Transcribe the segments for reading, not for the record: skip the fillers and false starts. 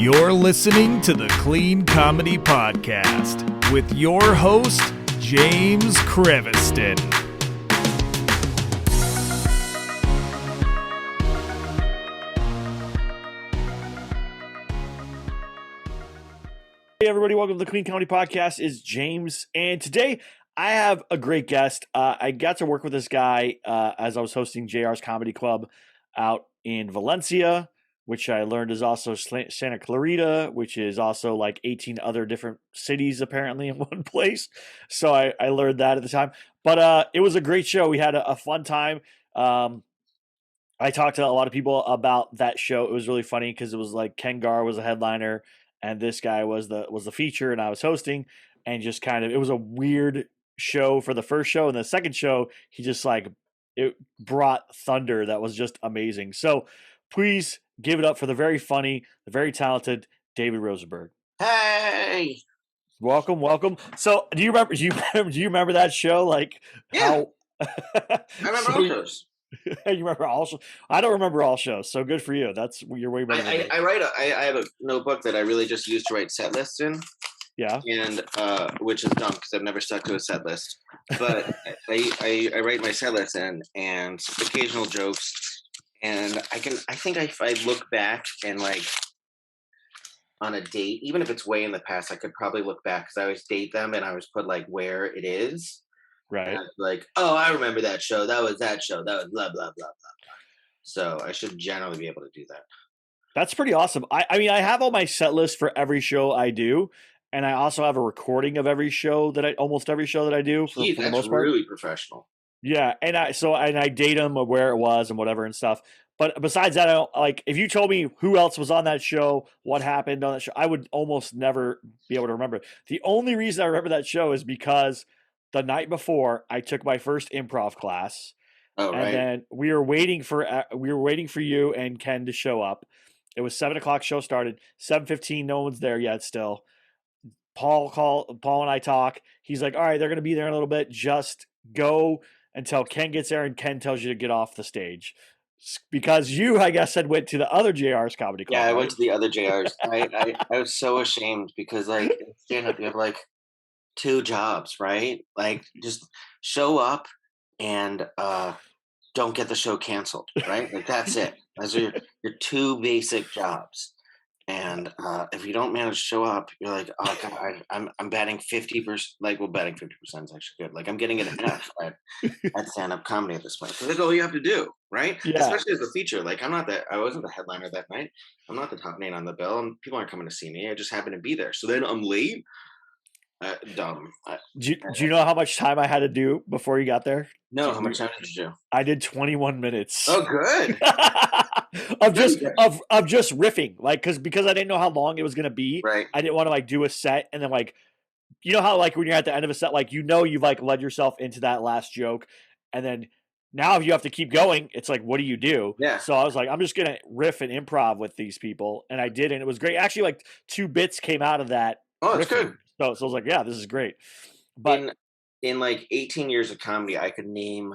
You're listening to the Clean Comedy Podcast with your host, James Creviston. Hey everybody, welcome to the Clean Comedy Podcast. It's James, and today I have a great guest. I got to work with this guy as I was hosting JR's Comedy Club out in Valencia, which I learned is also Santa Clarita, which is also like 18 other different cities apparently in one place. So I learned that at the time. But it was a great show. We had a fun time. I talked to a lot of people about that show. It was really funny because it was like Ken Gar was a headliner, and this guy was the feature, and I was hosting, and just kind of, it was a weird show for the first show, and the second show he just like, it brought thunder that was just amazing. So please give it up for the very funny, the very talented David Rosenberg. Hey, Welcome. So do you remember that show? Like, yeah, how I remember all shows. You remember all shows? I don't remember all shows, so good for you. You're way better than me. I have a notebook that I really just use to write set lists in. Yeah. And which is dumb because I've never stuck to a set list. But I write my set list in and occasional jokes. And I think if I look back and like on a date, even if it's way in the past, I could probably look back because I always date them and I always put like where it is. Right. Like, oh, I remember that show. That was that show. That was blah, blah, blah, blah, blah. So I should generally be able to do that. That's pretty awesome. I mean, I have all my set lists for every show I do. And I also have a recording of almost every show that I do for the most part. Really professional. Yeah. And I date them where it was and whatever and stuff. But besides that, if you told me who else was on that show, what happened on that show, I would almost never be able to remember. The only reason I remember that show is because the night before I took my first improv class. Oh, right. And then we were waiting for you and Ken to show up. It was 7:00 show started, 7:15, no one's there yet still. Paul and I talk. He's like, all right, they're going to be there in a little bit. Just go until Ken gets there and Ken tells you to get off the stage. Because you, I guess, went to the other JR's Comedy Club. Yeah, I right? went to the other JR's. I was so ashamed because like stand up, you have like 2 jobs, right? Like just show up and don't get the show canceled, right? Like that's it. Those are your 2 basic jobs. And if you don't manage to show up, you're like, oh god, I'm batting 50%. Like, well, batting 50% is actually good. Like, I'm getting an F at stand-up comedy at this point. So that's all you have to do, right? Yeah. Especially as a feature. Like, I wasn't the headliner that night. I'm not the top name on the bill, and people aren't coming to see me. I just happen to be there. So then I'm late. Dumb. Do you know how much time I had to do before you got there? No, how much time did you do? I did 21 minutes. Oh, good. of just riffing, like because I didn't know how long it was gonna be. Right. I didn't want to like do a set and then like, you know how like when you're at the end of a set, like you've like led yourself into that last joke, and then now if you have to keep going, it's like, what do you do? Yeah. So I was like, I'm just gonna riff and improv with these people, and I did, and it was great. Actually, like 2 bits came out of that. Oh, that's riffing. good. So I was like, yeah, this is great. But in like 18 years of comedy, I could name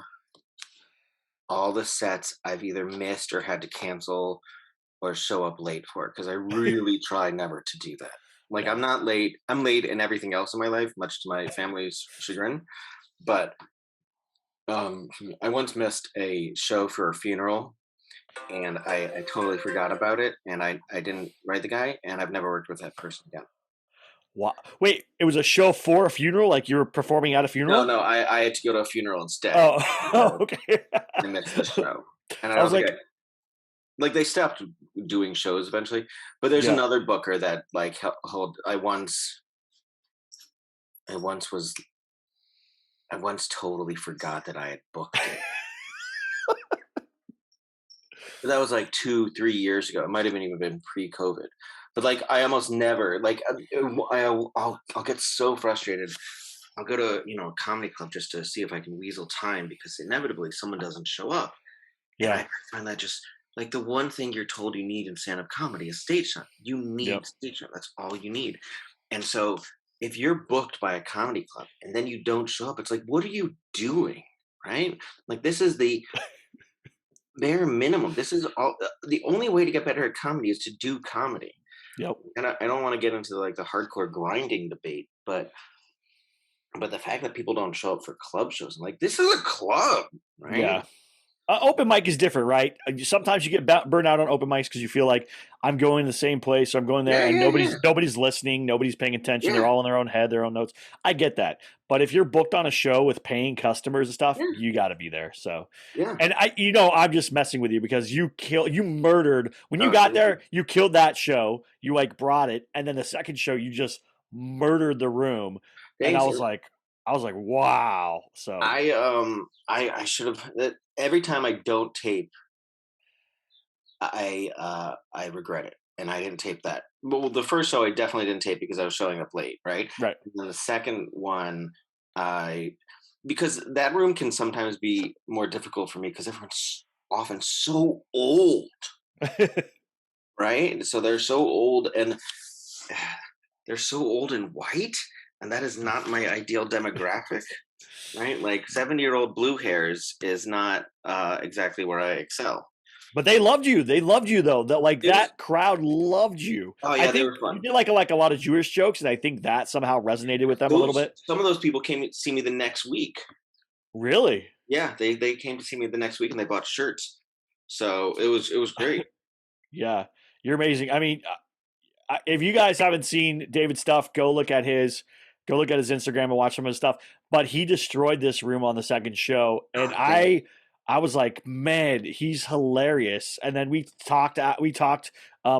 all the sets I've either missed or had to cancel or show up late for, because I really try never to do that. Like, I'm not late. I'm late in everything else in my life, much to my family's chagrin. But I once missed a show for a funeral, and I totally forgot about it, and I didn't write the guy, and I've never worked with that person again. Wow. Wait, it was a show for a funeral? Like you were performing at a funeral? No, I had to go to a funeral instead. Oh, okay. I missed the show. And I was like, they stopped doing shows eventually. But there's another booker that like I once totally forgot that I had booked it. But that was like 2-3 years ago. It might have even been pre-COVID. But like, I almost never, like, I'll get so frustrated. I'll go to, a comedy club just to see if I can weasel time, because inevitably someone doesn't show up. Yeah. And I find that just like the one thing you're told you need in stand-up comedy is stage time. You need stage time. That's all you need. And so if you're booked by a comedy club and then you don't show up, it's like, what are you doing? Right? Like, this is the bare minimum. This is all. The only way to get better at comedy is to do comedy. Yep. And I don't want to get into like the hardcore grinding debate, but the fact that people don't show up for club shows, I'm like, this is a club, right? Yeah. Open mic is different, right? Sometimes you get burned out on open mics because you feel like I'm going to the same place, or I'm going there, Yeah, and yeah, yeah, nobody's listening, nobody's paying attention. They're yeah, all in their own head, their own notes. I get that, but if you're booked on a show with paying customers and stuff, yeah, you got to be there. So, yeah. and I'm just messing with you because you murdered when you Oh, got thank you. there. You killed that show. You like brought it, and then the second show, you just murdered the room, and Thanks. I was like, wow. So I should have. Every time I don't tape, I regret it, and I didn't tape that. Well, the first show I definitely didn't tape because I was showing up late, right? right. And then the second one, I because that room can sometimes be more difficult for me because everyone's often so old, right? So they're so old and they're so old and white, and that is not my ideal demographic, right? Like 70-year-old blue hairs is not exactly where I excel. But they loved you. They loved you though. That It was, that crowd loved you. oh I yeah, they think were you fun. did like a lot of Jewish jokes, and I think that somehow resonated with them a little Those bit. some of those people came to see me the next week. Really? Yeah, they came to see me the next week and they bought shirts. So it was great. Yeah, you're amazing. I mean, if you guys haven't seen David's stuff, go look at his Instagram and watch some of his stuff. But he destroyed this room on the second show, and Oh, thank you. I was like, man, he's hilarious. And then we talked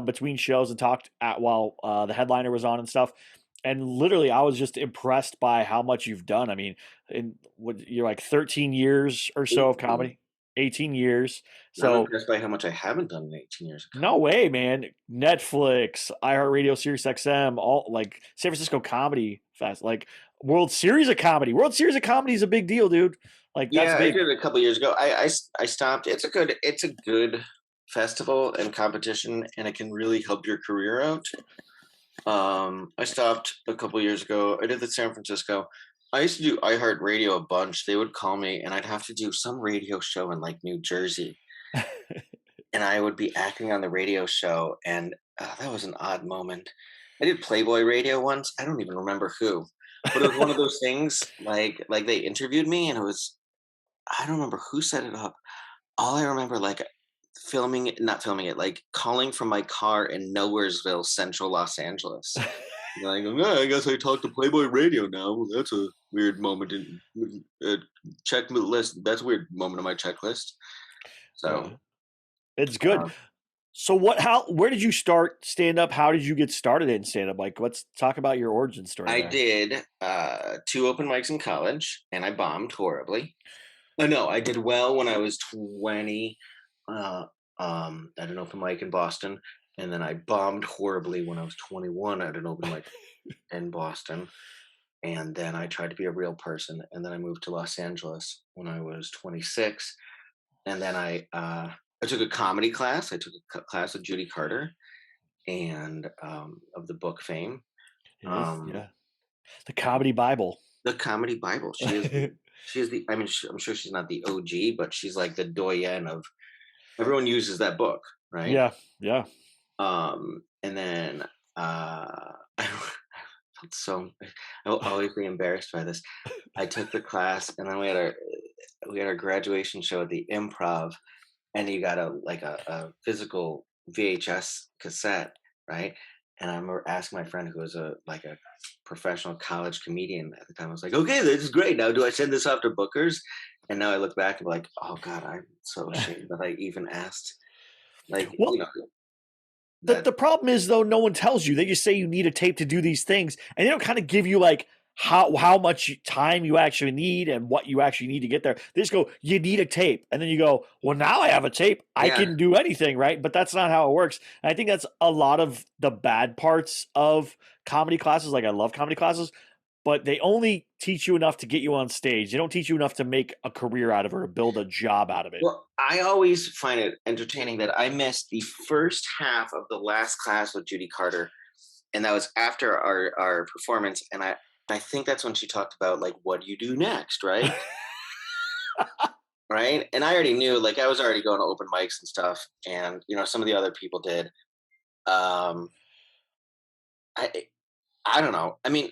between shows and talked at while the headliner was on and stuff. And literally, I was just impressed by how much you've done. I mean, you're like 13 years or so of 18. comedy, 18 years. I'm So impressed by how much I haven't done in 18 years of no comedy. way, man. Netflix, iHeartRadio, SiriusXM, all like San Francisco Comedy Fest, like World Series of Comedy. World Series of Comedy is a big deal, dude. Like that's Yeah, I big. did it a couple years ago. I stopped. It's a good festival and competition, and it can really help your career out. I stopped a couple years ago. I did the San Francisco. I used to do iHeartRadio a bunch. They would call me, and I'd have to do some radio show in like New Jersey, and I would be acting on the radio show, and that was an odd moment. I did Playboy Radio once. I don't even remember who, but it was one of those things like they interviewed me, and it was I don't remember who set it up. All I remember, like filming it, not filming it, like calling from my car in Nowheresville, Central Los Angeles. Like, "Oh, I guess I talk to Playboy Radio now. Well, that's a weird moment in check list. That's a weird moment on my checklist." Yeah, So, it's good. um, So where did you start stand up? How did you get started in stand up? Like, let's talk about your origin story I there. did 2 open mics in college, and I bombed horribly. No, I did well when I was 20. Uh, at an open mic in Boston, and then I bombed horribly when I was 21 at an open mic in Boston. And then I tried to be a real person, and then I moved to Los Angeles when I was 26. And then I took a comedy class. I took a class with Judy Carter, and of the book Fame. Yes, Um, yeah. The Comedy Bible. the Comedy Bible. She is the. I mean, I'm sure she's not the OG, but she's like the doyen of. Everyone uses that book, right? Yeah, yeah. And then I felt so. I'll always be embarrassed by this. I took the class, and then we had our graduation show at the Improv, and you got a physical VHS cassette, right? And I remember asking my friend who was a professional college comedian at the time. I was like, "Okay, this is great. Now, do I send this off to bookers?" And now I look back and be like, "Oh God, I'm so ashamed that I even asked." Like, Well, that. the problem is though, no one tells you. They just say you need a tape to do these things, and they don't kind of give you like how much time you actually need and what you actually need to get there. They just go, you need a tape, and then you go, well, now I have a tape, I Yeah. can do anything, right? But that's not how it works. And I think that's a lot of the bad parts of comedy classes. Like I love comedy classes, but they only teach you enough to get you on stage. They don't teach you enough to make a career out of it or build a job out of it. Well, I always find it entertaining that I missed the first half of the last class with Judy Carter, and that was after our performance. And I think that's when she talked about like, what do you do next, right? Right. And I already knew, like, I was already going to open mics and stuff, and some of the other people did. Um, I don't know. I mean,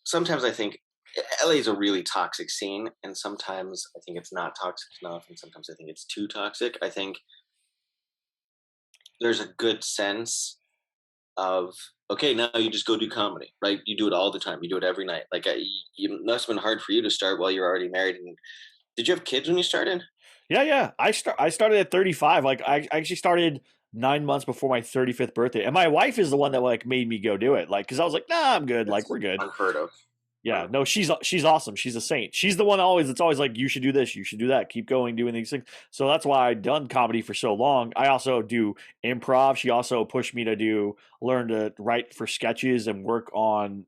sometimes I think LA is a really toxic scene, and sometimes I think it's not toxic enough, and sometimes I think it's too toxic. I think there's a good sense of, okay, now you just go do comedy, right? You do it all the time. You do it every night. Like, you must have been hard for you to start while you're already married. And did you have kids when you started? Yeah. I started at 35. Like I actually started 9 months before my 35th birthday, and my wife is the one that like made me go do it. Like, because I was like, nah, I'm good. Like, That's we're good. unheard of. Yeah, no, she's awesome. She's a saint. She's the one it's always like, you should do this, you should do that, keep going, doing these things. So that's why I've done comedy for so long. I also do improv. She also pushed me to learn to write for sketches and work on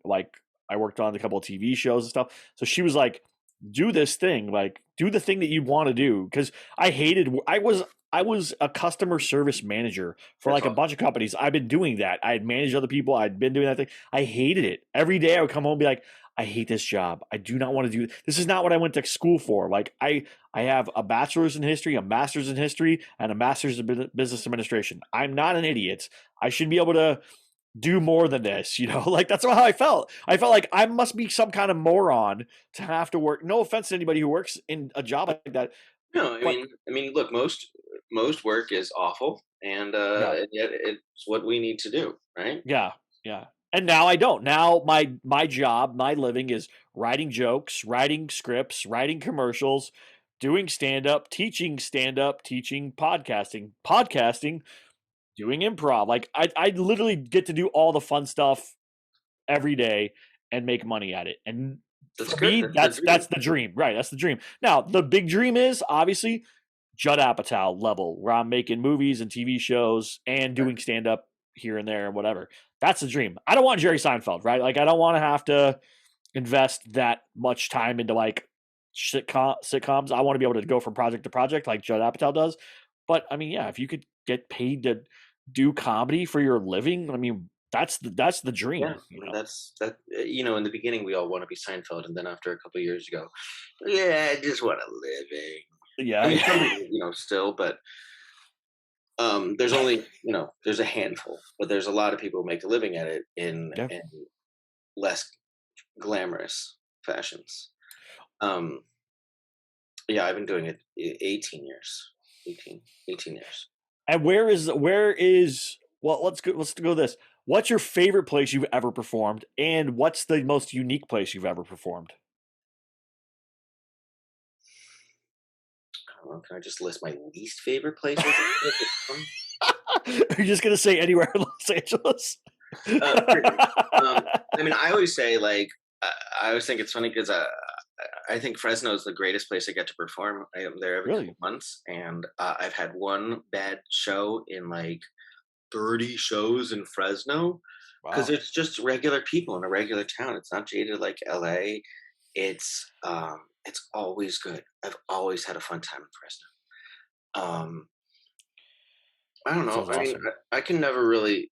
I worked on a couple of TV shows and stuff. So she was like, do this thing, like do the thing that you want to do. Because I was a customer service manager for That's like a awesome. bunch of companies. I've been doing that. I had managed other people. I'd been doing that thing. I hated it. Every day I would come home and be like, I hate this job. I do not want to do this. Is not what I went to school for. Like I have a bachelor's in history, a master's in history, and a master's in business administration. I'm not an idiot. I should be able to do more than this, like that's how I felt. I felt like I must be some kind of moron to have to work. No offense to anybody who works in a job like that, No, but I mean, look, most work is awful, yeah, and yet it's what we need to do, right? yeah, yeah. And now I don't. Now my job, my living is writing jokes, writing scripts, writing commercials, doing stand up, teaching podcasting, doing improv. Like I literally get to do all the fun stuff every day and make money at it. And That's for good. me, That's the that's dream. the dream. Right. That's the dream. Now, the big dream is obviously Judd Apatow level, where I'm making movies and TV shows and doing stand up here and there and whatever. That's the dream. I don't want Jerry Seinfeld, right? Like I don't want to have to invest that much time into like sitcoms. I want to be able to go from project to project like Judd Apatow does. But I mean, yeah, if you could get paid to do comedy for your living, I mean, that's the Yeah, dream, that's that. In the beginning, we all want to be Seinfeld, and then after a couple of years, you go, "Yeah, I just want a living." I mean, some Yeah. people, still, but there's only, there's a handful, but there's a lot of people who make a living at it Yeah. in less glamorous fashions. Um, yeah, I've been doing it 18 years, 18 years. And where is well, let's go this. What's your favorite place you've ever performed, and what's the most unique place you've ever performed? I don't know, can I just list my least favorite places? Are you just gonna say anywhere in Los Angeles? Pretty much. I mean, I always say like I always think it's funny because I think Fresno is the greatest place I get to perform. I am there every couple Really? months, and I've had one bad show in like 30 shows in Fresno because Wow. it's just regular people in a regular town. It's not jaded like LA. It's always good. I've always had a fun time in Fresno. I don't That know. sounds I mean, awesome. I can never really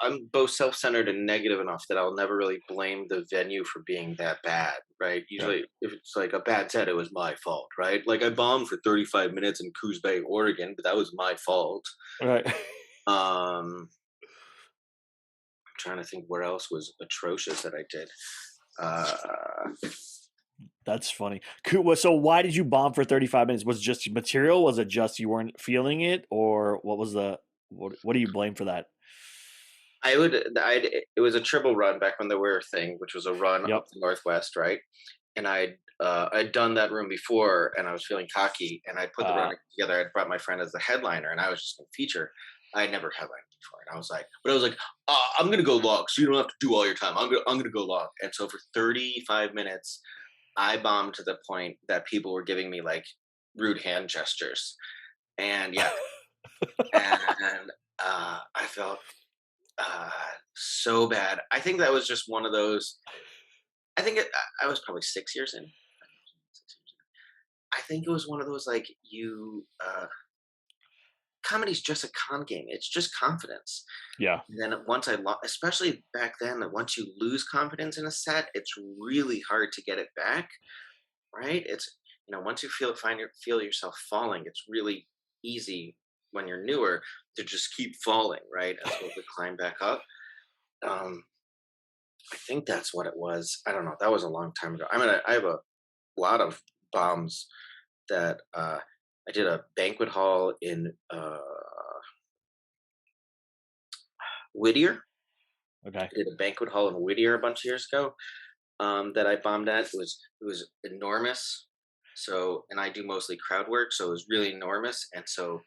I'm both self-centered and negative enough that I'll never really blame the venue for being that bad, right? Yeah. Usually, if it's like a bad set, it was my fault, right? Like I bombed for 35 minutes in Coos Bay, Oregon, but that was my fault. All right. I'm trying to think where else was atrocious that I did. Uh, That's funny. Cool. So why did you bomb for 35 minutes? Was it just material? Was it just you weren't feeling it? Or what was what do you blame for that? it was a triple run back when there were a thing, which was a run Yep. up the Northwest, right? And I'd done that room before, and I was feeling cocky, and I put the run together. I'd brought my friend as the headliner, and I was just going to feature. I had never headlined before, and I was like, I'm gonna go long, so you don't have to do all your time. I'm gonna go long. And so for 35 minutes, I bombed to the point that people were giving me like rude hand gestures, and yeah, and I felt so bad. I think that was just one of those. I was probably 6 years in. I think it was one of those like comedy's just a con game. It's just confidence. Yeah. And then once I lost, especially back then, that once you lose confidence in a set, it's really hard to get it back. Right? It's once you feel yourself falling, it's really easy when you're newer to just keep falling, right? As well to climb back up. I think that's what it was. I don't know. That was a long time ago. I mean, I have a lot of bombs that I did a banquet hall in Whittier. Okay. I did a banquet hall in Whittier a bunch of years ago that I bombed at. It was enormous. So, and I do mostly crowd work, so it was really enormous. And so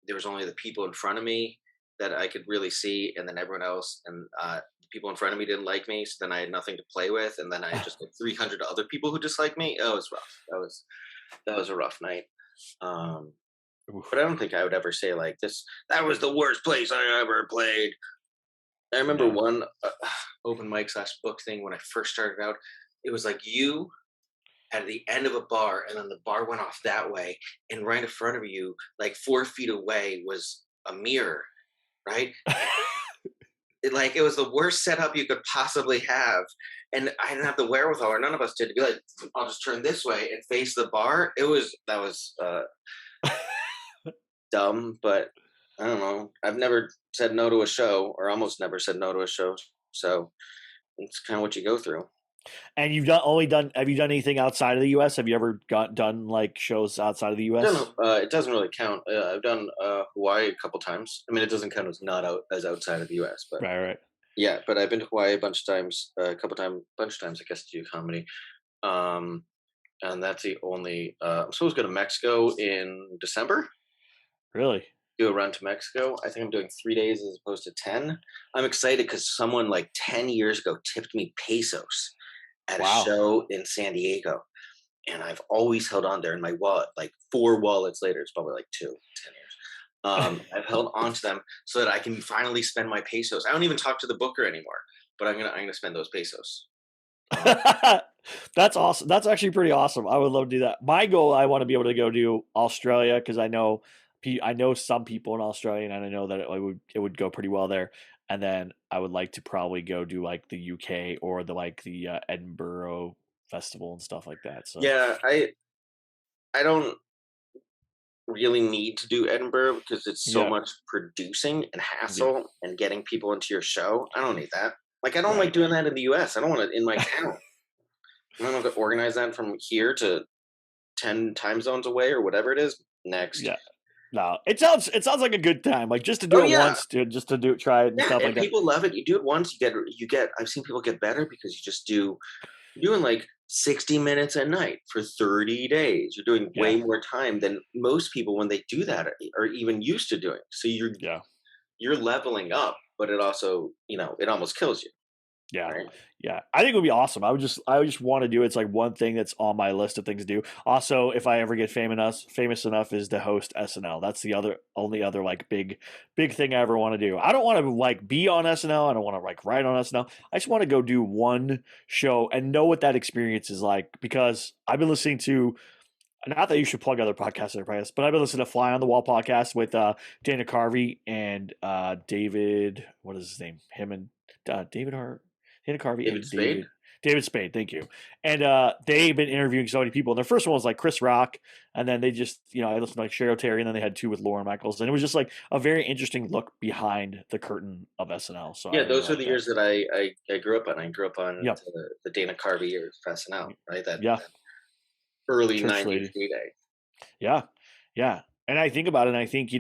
there was only the people in front of me that I could really see, and then everyone else. And the people in front of me didn't like me, so then I had nothing to play with. And then I had just like 300 other people who disliked me. Oh, it was rough. That was a rough night. But I don't think I would ever say like this. That was the worst place I ever played. I remember one open mic / book thing when I first started out. It was like you at the end of a bar, and then the bar went off that way, and right in front of you, like 4 feet away, was a mirror, right? It was the worst setup you could possibly have, and I didn't have the wherewithal, or none of us did, to be like, I'll just turn this way and face the bar. That was dumb, but I don't know. I've never said no to a show, or almost never said no to a show, so it's kind of what you go through. And have you done anything outside of the U.S.? Have you ever done like shows outside of the U.S.? It doesn't really count. I've done Hawaii a couple times. I mean, it doesn't count as as outside of the U.S., but right. Yeah, but I've been to Hawaii a bunch of times, bunch of times, I guess, to do comedy. And that's the only. I'm supposed to go to Mexico in December. Really? Do a run to Mexico. I think I'm doing 3 days as opposed to 10. I'm excited because someone like 10 years ago tipped me pesos at a show in San Diego. And I've always held on there in my wallet, like 4 wallets later. It's probably like 10 years. I've held on to them so that I can finally spend my pesos. I don't even talk to the booker anymore, but I'm gonna spend those pesos. That's awesome. That's actually pretty awesome. I would love to do that. My goal, I want to be able to go to Australia because I know some people in Australia, and I know that it would go pretty well there. And then I would like to probably go do like the UK or the Edinburgh festival and stuff like that. So yeah, I don't really need to do Edinburgh because it's so much producing and hassle and getting people into your show. I don't need that. Like, I don't like doing that in the US. I don't want it in my town. I don't have to organize that from here to 10 time zones away or whatever it is. Next. Yeah. No, it sounds like a good time. Like just to do it once, dude, just to try it and stuff like that. People love it. You do it once, you get. I've seen people get better because you're doing like 60 minutes a night for 30 days. You're doing way more time than most people when they do that are even used to doing. So you're leveling up, but it also, it almost kills you. Yeah. Right? Yeah. I think it would be awesome. I would just want to do it. It's like one thing that's on my list of things to do. Also, if I ever get famous enough is to host SNL. That's the only other like big thing I ever want to do. I don't want to like be on SNL. I don't want to like write on SNL. I just want to go do one show and know what that experience is like, because I've been listening to, not that you should plug other podcasts, but I've been listening to Fly on the Wall podcast with Dana Carvey and David, what is his name? Him and David Hart. Dana Carvey and David Spade, thank you. And they've been interviewing so many people. And their first one was like Chris Rock, and then they just, I listened to like Cheryl Terry, and then they had 2 with Lauren Michaels, and it was just like a very interesting look behind the curtain of SNL. So yeah, those are the years that I grew up on. I grew up on the Dana Carvey years of SNL, right? That early Church 90s lady. heyday. Yeah. And I think about it, and I think,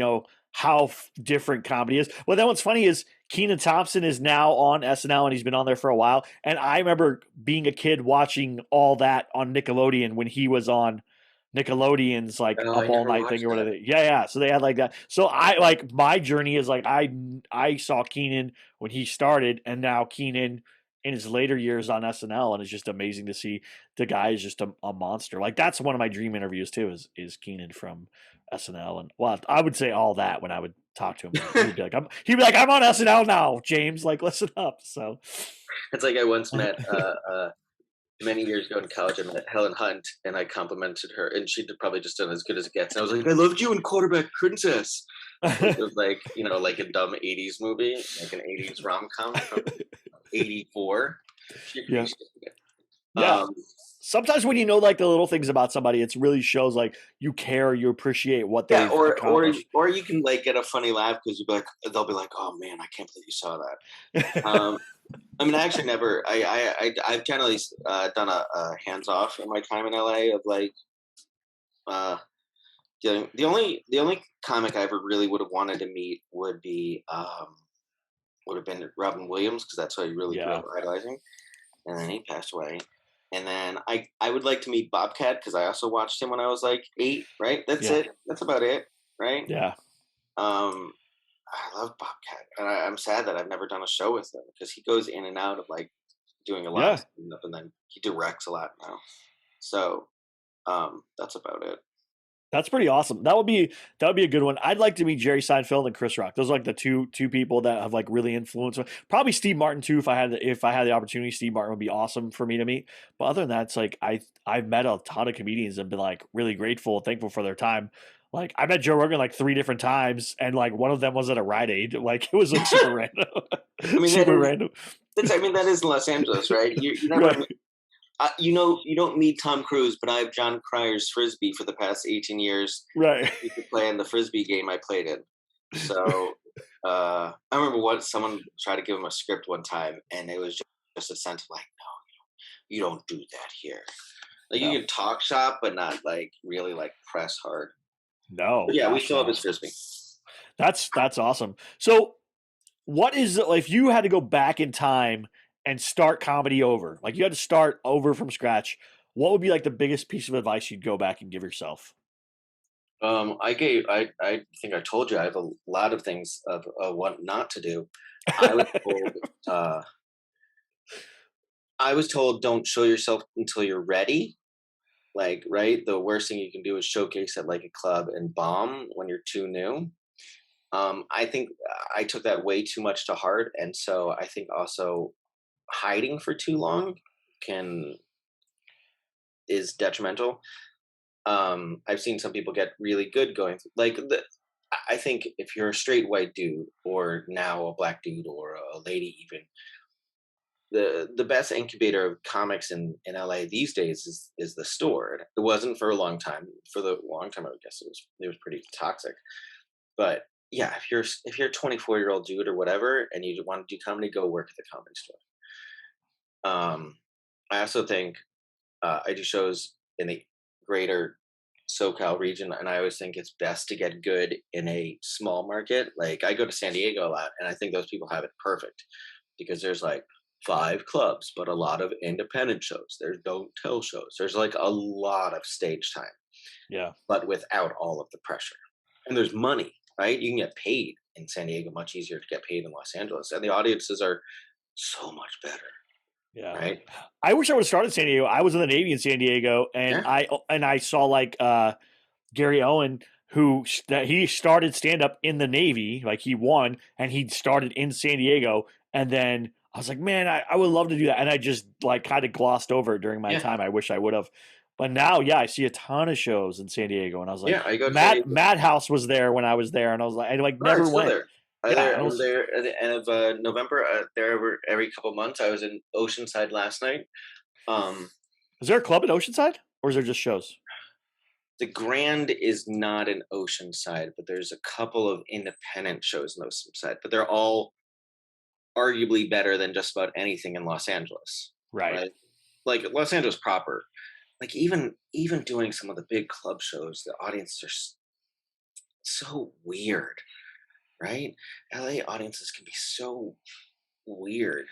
how different comedy is. Well, then what's funny is Kenan Thompson is now on SNL, and he's been on there for a while. And I remember being a kid watching all that on Nickelodeon when he was on Nickelodeon's like Up All Night thing or whatever. Yeah. So they had like that. So I like, my journey is like I saw Kenan when he started, and now Kenan in his later years on SNL, and it's just amazing to see the guy is just a monster. Like that's one of my dream interviews too, is Kenan from SNL. And well, I would say all that when I would talk to him. He'd be like, I'm on SNL now, James. Like, listen up. So it's like I once met many years ago in college. I met Helen Hunt, and I complimented her, and she'd probably just done as good as it gets. And I was like, I loved you in Quarterback Princess. It was like, like a dumb 80s movie, like an 80s rom-com from 84. Sometimes when you know like the little things about somebody, it really shows like you care, you appreciate what they've accomplished. Or you can like get a funny laugh because they'll be like, oh man, I can't believe you saw that. Um, I mean, I actually never. I've generally done a hands off in my time in LA of like uh, the only comic I ever really would have wanted to meet would have been Robin Williams because that's who I really grew Yeah. up idolizing, and then he passed away. And then I would like to meet Bobcat because I also watched him when I was like 8. Right, that's Yeah. it. That's about it. Right. Yeah. Um, I love Bobcat, and I'm sad that I've never done a show with him because he goes in and out of like doing a lot of Yeah. stand up, and then he directs a lot now. So that's about it. That's pretty awesome. That would be a good one. I'd like to meet Jerry Seinfeld and Chris Rock. Those are like the two people that have like really influenced me. Probably Steve Martin too. If I had the opportunity, Steve Martin would be awesome for me to meet. But other than that, it's like I've met a ton of comedians and been like really grateful, thankful for their time. Like I met Joe Rogan like 3 different times, and like one of them was at a Rite Aid. Like it was like super random, I mean, super random. that is in Los Angeles, right? You never. Right. You don't meet Tom Cruise, but I have John Cryer's frisbee for the past 18 years. Right. You could play in the frisbee game I played in. So I remember someone tried to give him a script one time, and it was just a sense of like, no, you don't do that here. Like you can talk shop, but not like really like press hard. No. But yeah, we still have his frisbee. That's awesome. So what is it, like, if you had to go back in time and start comedy over, like you had to start over from scratch, what would be like the biggest piece of advice you'd go back and give yourself? I think I told you I have a lot of things of what not to do. I was told, don't show yourself until you're ready. Like, right, the worst thing you can do is showcase at like a club and bomb when you're too new. I think I took that way too much to heart, and so I think also hiding for too long is detrimental. I've seen some people get really good going I think if you're a straight white dude or now a black dude or a lady even, the best incubator of comics in LA these days is the store. It wasn't for a long time. For the long time, I would guess it was pretty toxic. But yeah, if you're a 24-year-old dude or whatever and you want to do comedy, go work at the comedy store. I also think I do shows in the greater SoCal region, and I always think it's best to get good in a small market. Like I go to San Diego a lot, and I think those people have it perfect because there's like 5 clubs, but a lot of independent shows. There's don't tell shows. There's like a lot of stage time. Yeah. But without all of the pressure. And there's money, right? You can get paid in San Diego much easier to get paid in Los Angeles. And the audiences are so much better. Yeah. Right. I wish I would have started San Diego. I was in the Navy in San Diego, and I saw like Gary Owen, he started stand up in the Navy, like he won, and he started in San Diego, and then I was like, man, I would love to do that, and I just like kind of glossed over it during my time. I wish I would have, but now, I see a ton of shows in San Diego, and I was like, I go to Madhouse was there when I was there, and I was like, never went. There. I'm there at the end of November. There every couple months. I was in Oceanside last night. Is there a club in Oceanside, or is there just shows? The Grand is not in Oceanside, but there's a couple of independent shows in Oceanside, but they're all arguably better than just about anything in Los Angeles. Right? Like Los Angeles proper. Like even doing some of the big club shows, the audiences are so weird, right? LA audiences can be so weird.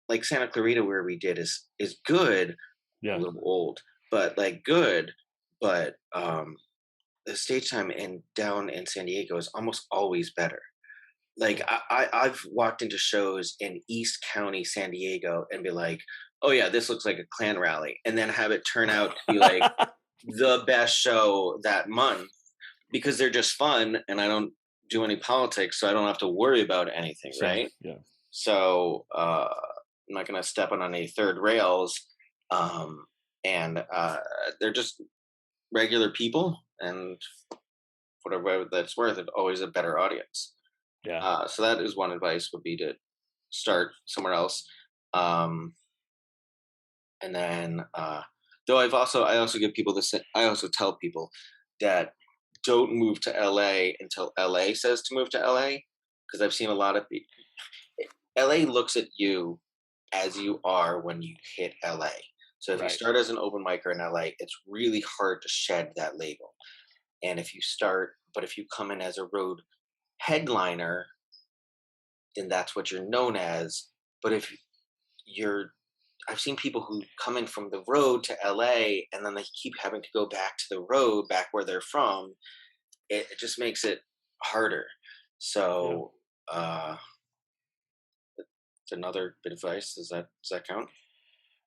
Like Santa Clarita, where we did, is good. A little old, but like good. But the stage time down in San Diego is almost always better. Like I've walked into shows in East County, San Diego, and be like, oh yeah, this looks like a Klan rally, and then have it turn out to be like the best show that month because they're just fun, and I don't do any politics, so I don't have to worry about anything, right? Yeah. So I'm not going to step on any third rails, and they're just regular people, and whatever that's worth, it's always a better audience. Yeah. So that is one advice would be to start somewhere else. And then, though I also give people this, I also tell people that don't move to LA until LA says to move to LA, because I've seen a lot of people. LA looks at you as you are when you hit LA. So if you Right. start as an open micer in LA, it's really hard to shed that label. And if you come in as a road headliner, then that's what you're known as. But if you're I've seen people who come in from the road to LA and then they keep having to go back to the road, back where they're from. It just makes it harder. Yeah. So it's another bit of advice. Does that count?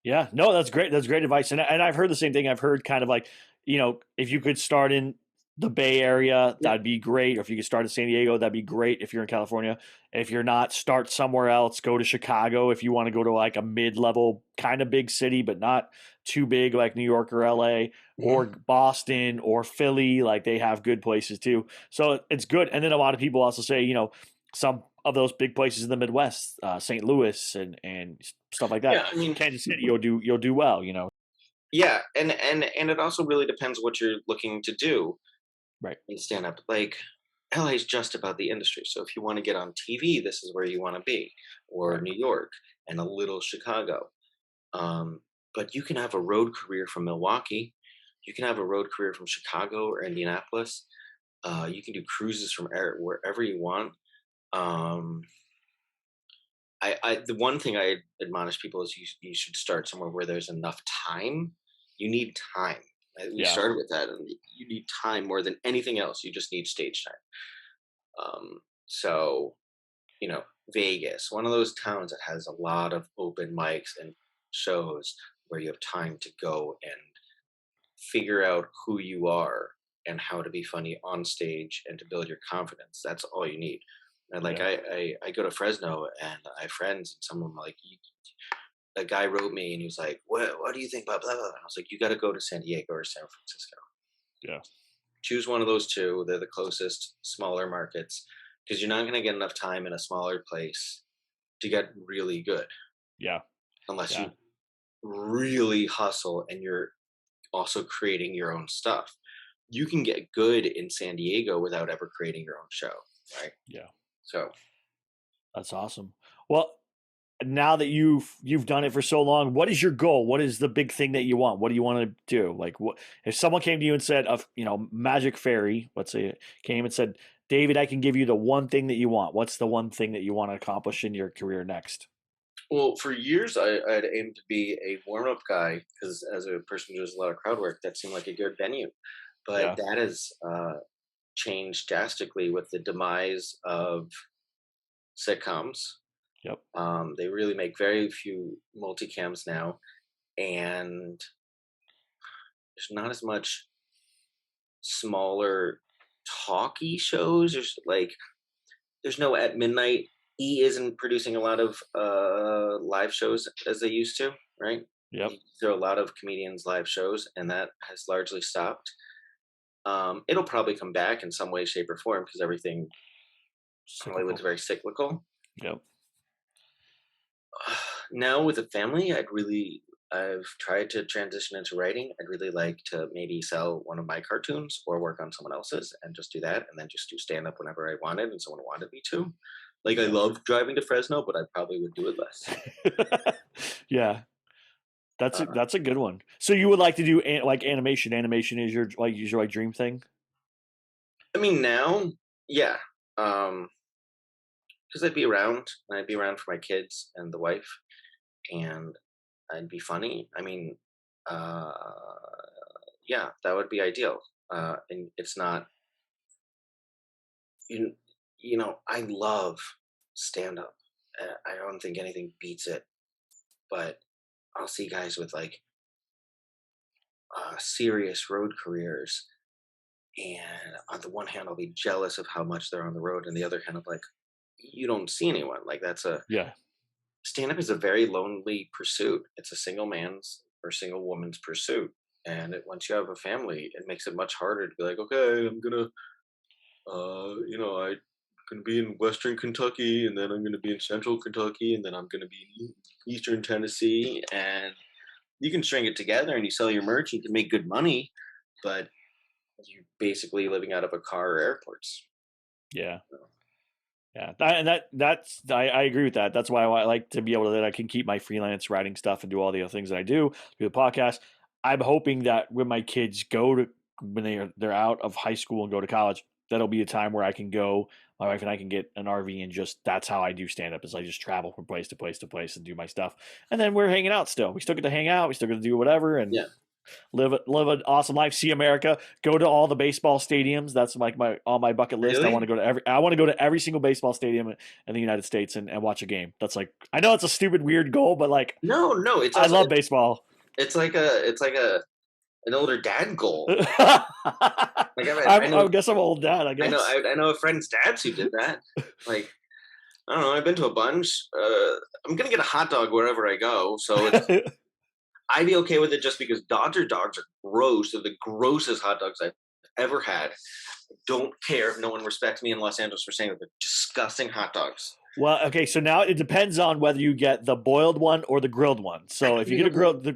Yeah, no, that's great. That's great advice. And I've heard the same thing. I've heard kind of like, if you could start in the Bay Area, Yeah. that'd be great. Or if you could start in San Diego, that'd be great if you're in California. If you're not, start somewhere else. Go to Chicago if you want to go to like a mid-level kind of big city, but not too big like New York or LA or Boston or Philly. Like they have good places too. So it's good. And then a lot of people also say, some of those big places in the Midwest, St. Louis and stuff like that. Yeah, I mean, Kansas City, you'll do well. yeah, and it also really depends what you're looking to do Right. in stand up. Like LA is just about the industry. So if you want to get on TV, this is where you want to be, or Right. New York and a little Chicago. But you can have a road career from Milwaukee. You can have a road career from Chicago or Indianapolis. You can do cruises from wherever you want. Um, the one thing I admonish people is you should start somewhere where there's enough time. You need time. We Yeah. started with that, and you need time more than anything else. You just need stage time. So, you know, Vegas, one of those towns that has a lot of open mics and shows where you have time to go and figure out who you are and how to be funny on stage and to build your confidence. That's all you need. And like Yeah. I go to Fresno and I have friends and some of them like a guy wrote me and he was like, what do you think about blah blah blah? And I was like, you got to go to San Diego or San Francisco. Yeah. Choose one of those two. They're the closest, smaller markets because you're not going to get enough time in a smaller place to get really good Yeah. unless Yeah. you really hustle and you're also creating your own stuff. You can get good in San Diego without ever creating your own show, right? Yeah. So That's awesome. Well, now that you've done it for so long, what is your goal? What is the big thing that you want? What do you want to do? Like, what if someone came to you and said, "Of Magic Fairy," let's say, came and said, "David, I can give you the one thing that you want. What's the one thing that you want to accomplish in your career next?" well, for years I'd aimed to be a warm-up guy because as a person who does a lot of crowd work, that seemed like a good venue. But Yeah. that has changed drastically with the demise of sitcoms. Yep. They really make very few multicams now, and there's not as much smaller talky shows. There's no at midnight. E isn't producing a lot of live shows as they used to, right? Yep. There are a lot of comedians live shows, and that has largely stopped. It'll probably come back in some way, shape, or form because everything Hollywood's Cyclical. very cyclical. Yep. Now with a family, I've tried to transition into writing. I'd really like to maybe sell one of my cartoons or work on someone else's and just do that and then just do stand up whenever I wanted and someone wanted me to. Like I Yeah. love driving to Fresno, but I probably would do it less. Yeah. Uh, That's a good one. So you would like to do like animation? Animation is your dream thing? I mean now, yeah. Because I'd be around and I'd be around for my kids and the wife and I'd be funny. I mean, uh yeah, that would be ideal. And it's not you I love stand up. I don't think anything beats it, but I'll see guys with like serious road careers and on the one hand I'll be jealous of how much they're on the road and the other hand I'm like you don't see anyone like that's a Yeah. stand up is a very lonely pursuit. It's a single man's or single woman's pursuit. And once you have a family, it makes it much harder to be like, okay, I'm gonna, I'm gonna be in Western Kentucky, and then I'm gonna be in Central Kentucky, and then I'm gonna be in Eastern Tennessee, and you can string it together and you sell your merch, you can make good money, but you're basically living out of a car or airports. Yeah. Yeah. I agree with that. That's why I like to be able to, that I can keep my freelance writing stuff and do all the other things that I do the podcast. I'm hoping that when my kids when they're out of high school and go to college, that'll be a time where I can go, my wife and I can get an RV and just, that's how I do stand up, is I just travel from place to place to place and do my stuff. And then we're hanging out still. We still get to hang out. We still get to do whatever and live an awesome life, see America, go to all the baseball stadiums. That's like on my bucket list. Really? I want to go to every single baseball stadium in the United States and watch a game. That's like, I know it's a stupid, weird goal, but like, no, it's I love baseball. It's like an older dad goal. Like I guess I'm an old dad. I guess I know a friend's dads who did that. Like, I don't know. I've been to a bunch. I'm gonna get a hot dog wherever I go, so I'd be okay with it just because Dodger dogs are gross. They're the grossest hot dogs I've ever had. I don't care if no one respects me in Los Angeles for saying that they're disgusting hot dogs. Well, okay, so now it depends on whether you get the boiled one or the grilled one. So if you get a grilled,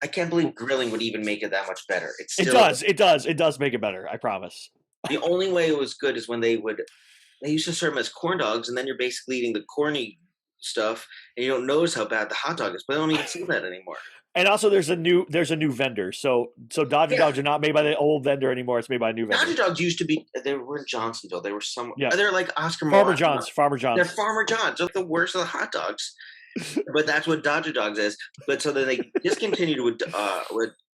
I can't believe grilling would even make it that much better. It does make it better. I promise. The only way it was good is when they used to serve them as corn dogs, and then you're basically eating the corny stuff, and you don't notice how bad the hot dog is. But I don't even see that anymore. And also, there's a new vendor. So Dodger dogs are not made by the old vendor anymore. It's made by a new vendor. Dodger dogs used to be. They were in Johnsonville. They were somewhere. Yeah. They're like Oscar Farmer John's. They're Farmer John's. They're the worst of the hot dogs. But that's what Dodger dogs is. But so then they discontinued with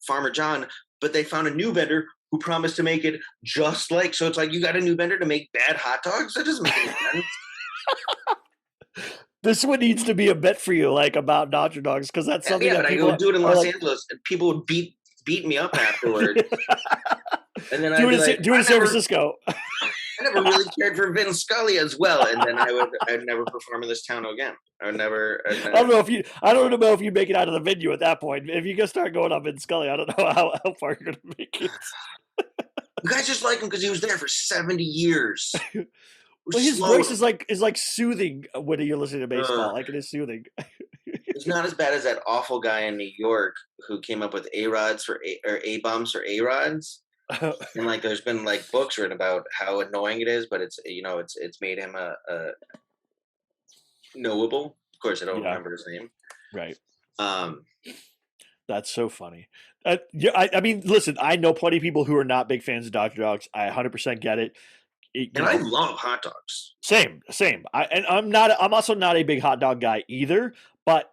Farmer John. But they found a new vendor who promised to make it just like. So it's like, you got a new vendor to make bad hot dogs? That doesn't make any sense. This one needs to be a bet for you, like about Dodger dogs, because that's something that people I go do it in Los Angeles, and people would beat me up afterward. And then do it in San Francisco. I never really cared for Vin Scully as well, and then I'd never perform in this town again. I don't know if you make it out of the venue at that point. If you just start going up Vin Scully, I don't know how far you're gonna make it. You guys just like him because he was there for 70 years. Well, his voice is like soothing when you're listening to baseball. Like, it is soothing. It's not as bad as that awful guy in New York who came up with A-rods or A-bombs for A-rods. And like, there's been like books written about how annoying it is, but it's made him a knowable. Of course, I don't remember his name. Right. That's so funny. I mean, listen, I know plenty of people who are not big fans of Dodger dogs. I 100% get it. I love hot dogs. Same. I'm also not a big hot dog guy either, but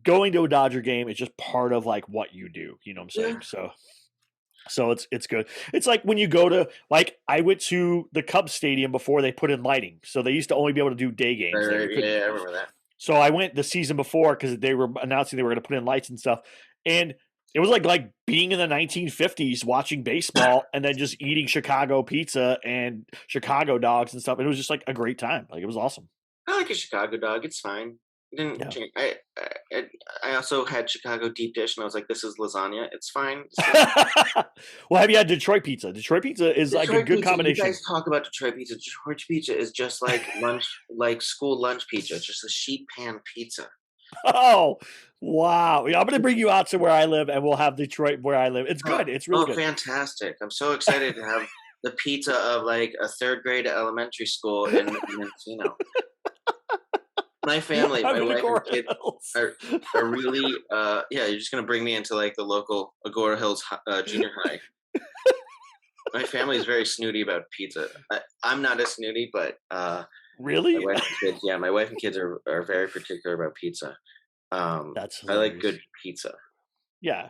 going to a Dodger game is just part of like what you do. You know what I'm saying? Yeah. So it's good. It's like when you go to, like, I went to the Cubs stadium before they put in lighting. So they used to only be able to do day games. Yeah, I remember that. So I went the season before because they were announcing they were going to put in lights and stuff. And it was like being in the 1950s watching baseball and then just eating Chicago pizza and Chicago dogs and stuff. It was just like a great time. Like, it was awesome. I like a Chicago dog. It's fine. I also had Chicago deep dish, and I was like, "This is lasagna. It's fine." Well, have you had Detroit pizza? Detroit pizza is like a good combination. You guys talk about Detroit pizza. Detroit pizza is just like lunch, like school lunch pizza. It's just a sheet pan pizza. Oh, wow. I'm going to bring you out to where I live, and we'll have Detroit where I live. It's good. It's really good. Fantastic. I'm so excited to have the pizza of like a third grade elementary school in Encino. My family, my wife and kids are really, you're just going to bring me into like the local Agora Hills junior high. My family is very snooty about pizza. I'm not as snooty, but really? My wife and kids are very particular about pizza. That's hilarious. I like good pizza. Yeah.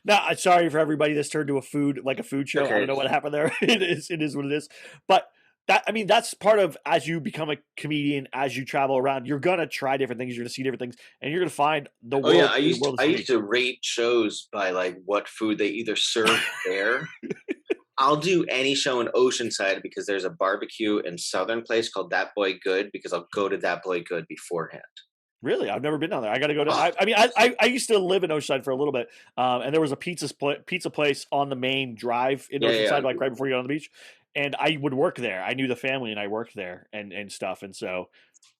Now, sorry for everybody that's turned to a food show. Okay. I don't know what happened there. It is what it is. But that's part of, as you become a comedian, as you travel around, you're gonna try different things, you're gonna see different things, and you're gonna find the world. I used to rate shows by like what food they either serve there. I'll do any show in Oceanside because there's a barbecue in Southern place called That Boy Good, because I'll go to That Boy Good beforehand. Really? I've never been down there. I got to go to. I used to live in Oceanside for a little bit, and there was a pizza place on the main drive in Oceanside, like right before you get on the beach. And I would work there. I knew the family, and I worked there and stuff. And so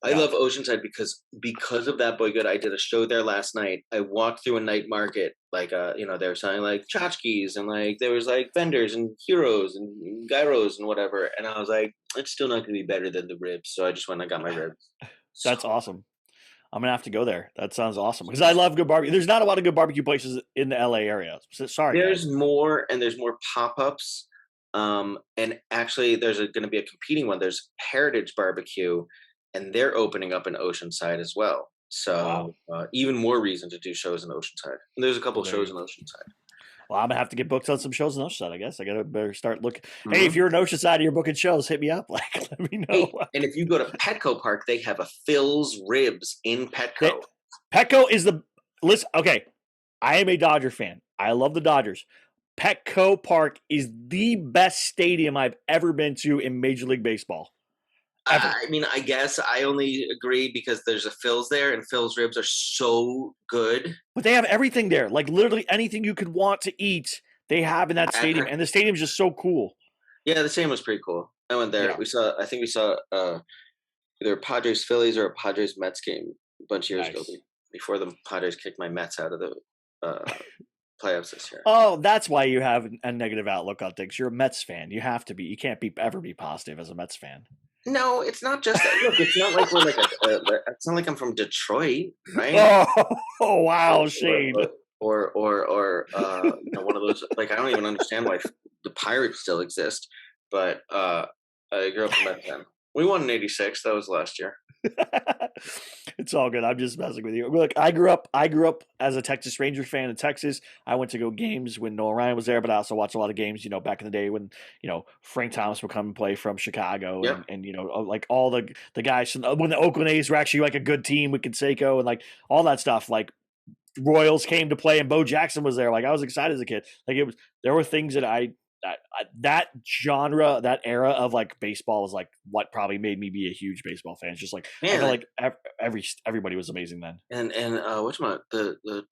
I love Oceanside because of that Boy Good. I did a show there last night. I walked through a night market, like they were selling like tchotchkes and like there was like vendors and heroes and gyros and whatever. And I was like, it's still not going to be better than the ribs. So I just went and got my ribs. That's awesome. I'm gonna have to go there. That sounds awesome because I love good barbecue. There's not a lot of good barbecue places in the LA area. Sorry, there's guys. more pop-ups. And actually, there's going to be a competing one. There's Heritage Barbecue, and they're opening up in Oceanside as well. So even more reason to do shows in Oceanside. And there's a couple of shows in Oceanside. Well, I'm gonna have to get booked on some shows in Oceanside. I guess I gotta better start looking. Hey, if you're in Oceanside and you're booking shows, hit me up. Like, let me know. Hey, and if you go to Petco Park, they have a Phil's Ribs in Petco. Petco is the listen. Okay, I am a Dodger fan. I love the Dodgers. Petco Park is the best stadium I've ever been to in Major League Baseball. Ever. I mean, I guess I only agree because there's a Phil's there, and Phil's Ribs are so good. But they have everything there. Like, literally anything you could want to eat, they have in that stadium. And the stadium's just so cool. Yeah, the stadium was pretty cool. I went there. Yeah. I think we saw either a Padres Phillies or a Padres Mets game a bunch of years ago before the Padres kicked my Mets out of the playoffs this year. Oh, that's why you have a negative outlook on things. You're a Mets fan. You have to be. You can't ever be positive as a Mets fan. No, it's not just that. Look, it's not like we're like it's not like I'm from Detroit, right? Oh wow, Shane. Or one of those. Like, I don't even understand why the Pirates still exist. But I grew up in Mets fan. We won in '86. That was last year. It's all good. I'm just messing with you. Look, I grew up as a Texas Rangers fan in Texas. I went to go games when Noah Ryan was there, but I also watched a lot of games, back in the day when, Frank Thomas would come and play from Chicago and like all the guys when the Oakland A's were actually like a good team with Canseco and like all that stuff. Like Royals came to play and Bo Jackson was there. Like I was excited as a kid. Like there were things that that genre, that era of like baseball was like what probably made me be a huge baseball fan. It's just like I feel like everybody was amazing then. And the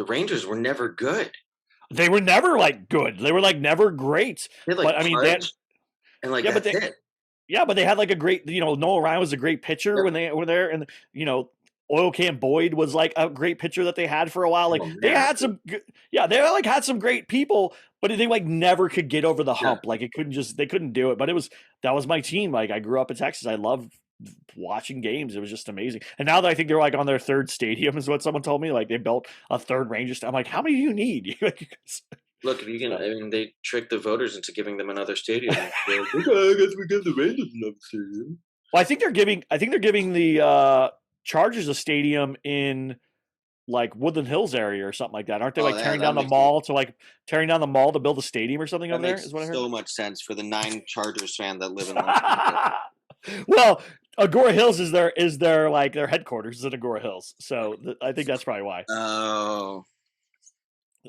Rangers were never good. They were never like good. They were like never great. But I mean, that's it. Yeah, but they had like a great. Noah Ryan was a great pitcher when they were there, and Oil Can Boyd was like a great pitcher that they had for a while. Like they had some, they like had some great people, but they like never could get over the hump. Like they couldn't do it. But that was my team. Like I grew up in Texas. I loved watching games. It was just amazing. And now that I think they're like on their third stadium is what someone told me. Like they built a third Rangers. I'm like, how many do you need? Look, if you can, I mean, they tricked the voters into giving them another stadium. Like, I guess we give the Rangers another stadium. Well, I think they're giving the Chargers a stadium in like Woodland Hills area or something like that. Aren't they tearing down the mall to build a stadium or something over there? Is what I heard. So much sense for the 9 Chargers fans that live in Well, Agora Hills is their like their headquarters is in Agora Hills. So I think that's probably why. Oh.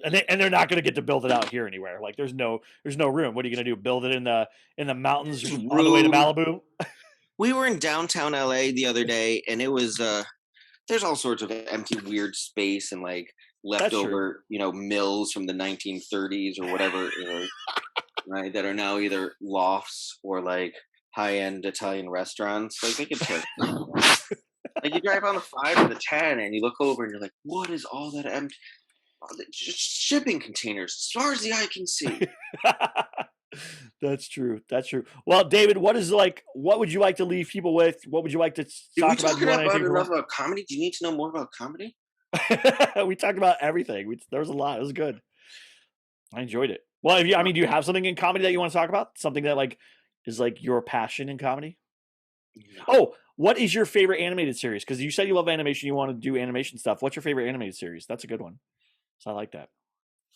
And they're not going to get to build it out here anywhere. Like there's no room. What are you going to do? Build it in the mountains on the way to Malibu? We were in downtown LA the other day, and it was there's all sorts of empty, weird space and like leftover, mills from the 1930s or whatever, right? That are now either lofts or like high-end Italian restaurants. Like they could tear. Like you drive on the 5 or the 10, and you look over, and you're like, "What is all that empty? Just shipping containers, as far as the eye can see." That's true. Well, David, what would you like to leave people with? What would you like to talk about? Enough about comedy? Do you need to know more about comedy? We talked about everything. There was a lot. It was good. I enjoyed it. Well, do you have something in comedy that you want to talk about? Something that like is like your passion in comedy? No. Oh, what is your favorite animated series? Because you said you love animation. You want to do animation stuff. What's your favorite animated series? That's a good one. So I like that.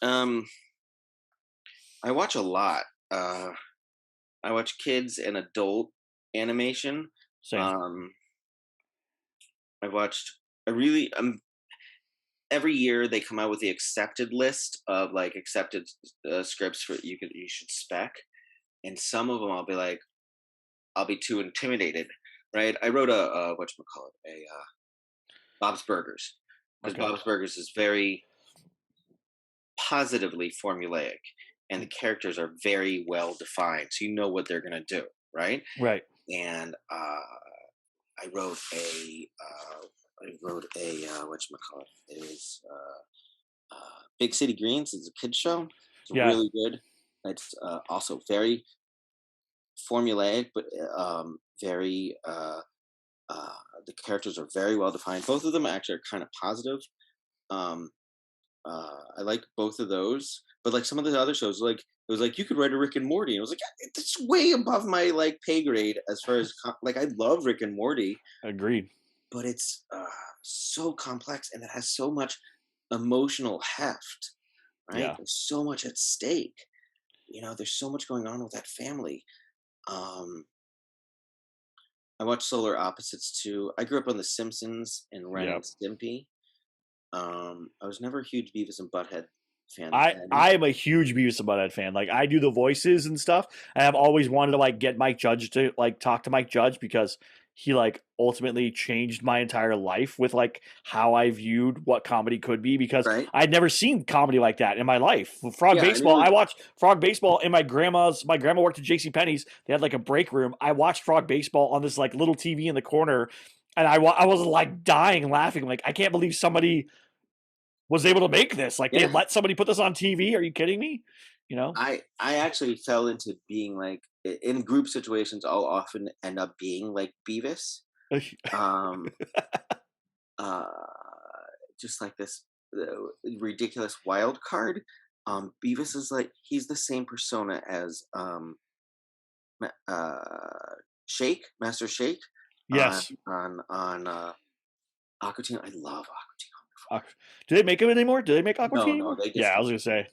I watch a lot. I watch kids and adult animation. Same. Every year they come out with the accepted list of like accepted scripts for you should spec, and some of them I'll be too intimidated, right? I wrote a Bob's Burgers, because Bob's Burgers is very positively formulaic. And the characters are very well defined, so you know what they're gonna do, right? Right. And whatchamacallit. It was Big City Greens. It's a kids show. It's Yeah. really good. It's also very formulaic, but very the characters are very well defined. Both of them actually are kind of positive. Um, I like both of those, but like some of the other shows, like it was like you could write a Rick and Morty, and it was like it's way above my like pay grade as far as like I love Rick and Morty, Agreed. but it's so complex and it has so much emotional heft, right? Yeah. There's so much at stake. There's so much going on with that family. Um, I watch Solar Opposites too. I grew up on The Simpsons and Ren Yeah. and Stimpy. I was never a huge Beavis and Butthead fan. I am a huge Beavis and Butthead fan. Like I do the voices and stuff. And I've always wanted to like get Mike Judge to like talk to Mike Judge because he like ultimately changed my entire life with like how I viewed what comedy could be because Right? I'd never seen comedy like that in my life. Frog Yeah, I Baseball, mean, I watched Frog Baseball in my grandma worked at JC Penney's. They had like a break room. I watched Frog Baseball on this like little TV in the corner and I was like dying laughing. Like I can't believe somebody was able to make this. Like they yeah. let somebody put this on TV. Are you kidding me? I actually fell into being like in group situations. I'll often end up being like Beavis. Um, uh, just like this ridiculous wild card. Beavis is like he's the same persona as Shake, Master Shake. Yes. On Aqua Teen. I love Aqua Teen. Do they make them anymore? Do they make Aqua Teen No, anymore? they Yeah, I was discontinued. gonna say.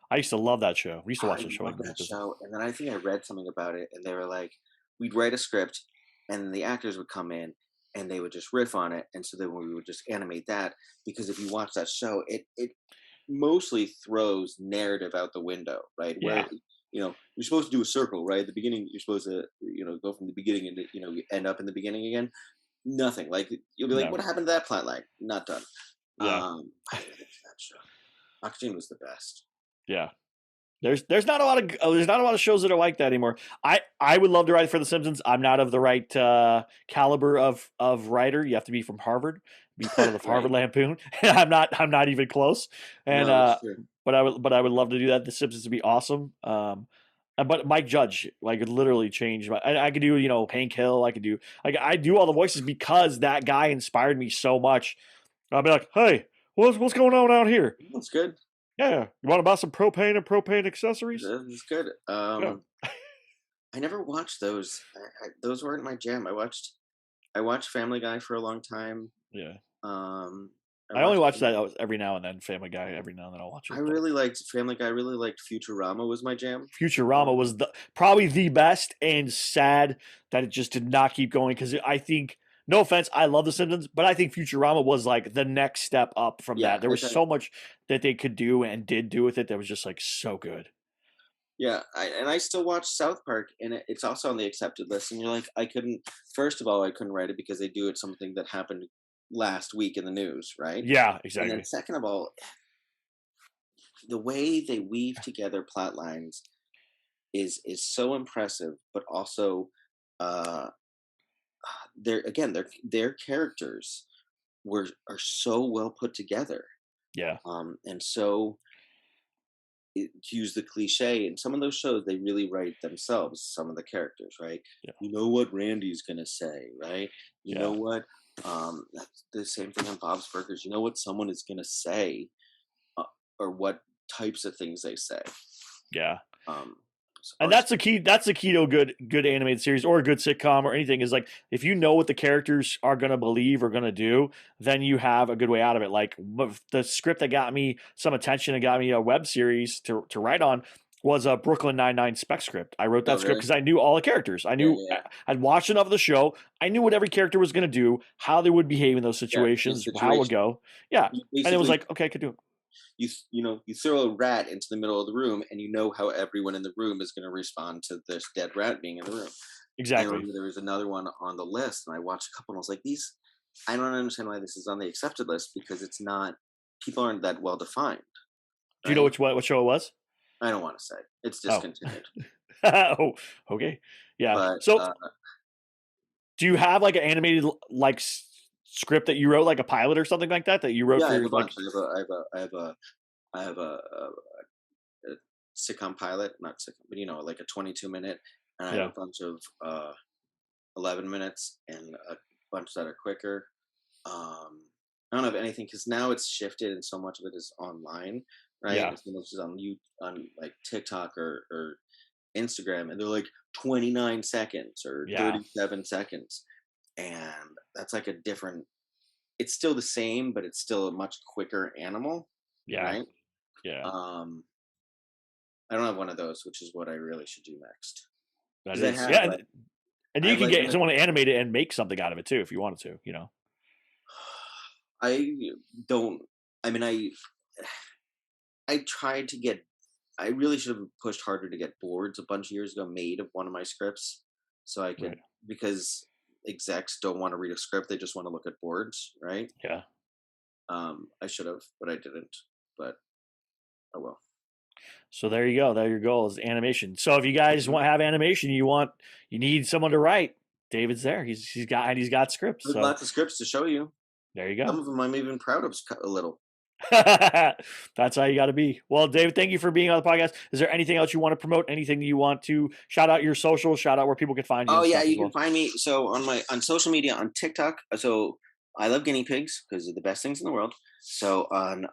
I used to love that show. We used to watch I that show. love that show. And then I think I read something about it, and they were like, we'd write a script, and the actors would come in, and they would just riff on it, and so then we would just animate that. Because if you watch that show, it mostly throws narrative out the window, right? Yeah. Where you're supposed to do a circle, right? At the beginning, you're supposed to go from the beginning and you end up in the beginning again. Nothing. Like you'll be like, No. what happened to that plot line? Not done. Yeah. I loved that show. Aqua Teen was the best. Yeah. There's not a lot of shows that are like that anymore. I would love to write for The Simpsons. I'm not of the right caliber of writer. You have to be from Harvard, be part of the Harvard Lampoon. I'm not even close. And No, that's true. but I would love to do that. The Simpsons would be awesome. But Mike Judge, like, could literally change. I could do Hank Hill. I do all the voices because that guy inspired me so much. I'll be like, hey, what's going on out here? That's good. Yeah, you want to buy some propane and propane accessories? That's good. Yeah. I never watched those. Those weren't my jam. I watched Family Guy for a long time. Yeah. I only watch that every now and then. Family Guy, every now and then I'll watch it. I really liked Family Guy. I really liked Futurama was my jam. Futurama was probably the best, and sad that it just did not keep going because I think, no offense, I love The Simpsons, but I think Futurama was like the next step up from that. There was so much that they could do and did do with it that was just like so good. Yeah, I still watch South Park, and it's also on the accepted list. And you're like, first of all, I couldn't write it because they do it something that happened last week in the news, right? Yeah, exactly. And then second of all, the way they weave together plot lines is so impressive, but also their characters are so well put together. Yeah. And so to use the cliche, in some of those shows, they really write themselves, some of the characters, right? Yeah. You know what Randy's going to say, right? You know what? That's the same thing on Bob's Burgers. You know what someone is going to say or what types of things they say. Yeah. And that's the key. That's the key to a good animated series or a good sitcom or anything is like if you know what the characters are gonna believe or gonna do, then you have a good way out of it. Like the script that got me some attention and got me a web series to write on was a Brooklyn Nine-Nine spec script. I wrote that script because I knew all the characters. I knew I'd watched enough of the show. I knew what every character was gonna do, how they would behave in those situations, how it would go. Yeah, and it was like okay, I could do it. You throw a rat into the middle of the room and you know how everyone in the room is going to respond to this dead rat being in the room. Exactly. There was another one on the list and I watched a couple and I was like, I don't understand why this is on the accepted list because people aren't that well defined. Right? Do you know what show it was? I don't want to say. It's discontinued. Oh, okay. Yeah. But, so Do you have like an animated like script that you wrote, like a pilot or something like that you wrote Yeah, I have for a like? bunch. I have a sitcom pilot, not sitcom, but like a 22-minute, and I have Yeah. a bunch of 11 minutes and a bunch that are quicker. I don't have anything because now it's shifted and so much of it is online, right? Yeah. And so much is on like TikTok or Instagram, and they're like 29 seconds or Yeah. 37 seconds, and that's like a different. It's still the same, but it's still a much quicker animal, Yeah. right? Yeah. I don't have one of those, which is what I really should do next. That 'Cause I is. have, Yeah. like, And I you have, can like, get someone to animate it and make something out of it too if you wanted to, you know. I don't. I mean, I tried to get. I really should have pushed harder to get boards a bunch of years ago made of one of my scripts, so I could Right. because execs don't want to read a script; they just want to look at boards, right? Yeah. I should have, but I didn't. But oh well. So there you go. There your goal is animation. So if you guys Mhm. want to have animation, you need someone to write. David's there. He's got scripts. There's So lots of scripts to show you. there you Some go. of them I'm even proud of a little. That's how you got to be. Well, David, thank you for being on the podcast. Is there anything else you want to promote? Anything you want to shout out your social? Shout out where people can find you. Oh and yeah, stuff you as can well. find me on social media on TikTok. So I love guinea pigs because they're the best things in the world. So on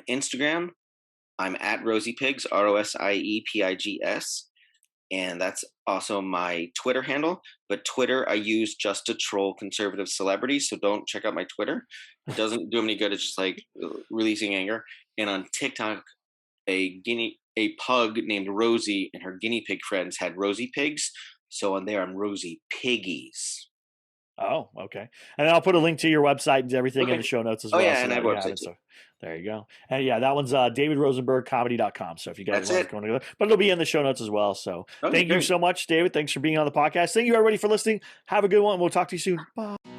Instagram, I'm at Rosie Pigs, ROSIEPIGS, and that's also my Twitter handle. But Twitter I use just to troll conservative celebrities, so don't check out my Twitter. It doesn't do them any good. It's just like releasing anger. And on TikTok, a pug named Rosie and her guinea pig friends had Rosie Pigs. So on there, I'm Rosie Piggies. Oh, okay. And I'll put a link to your website and everything in Okay. the show notes as Oh well. yeah, So and I that have a you have website it. too. So there you go. And yeah, that one's davidrosenbergcomedy.com. So if you guys That's want it. to go together, but it'll be in the show notes as well. So Okay, thank you great. so much, David. Thanks for being on the podcast. Thank you everybody for listening. Have a good one. We'll talk to you soon. Bye.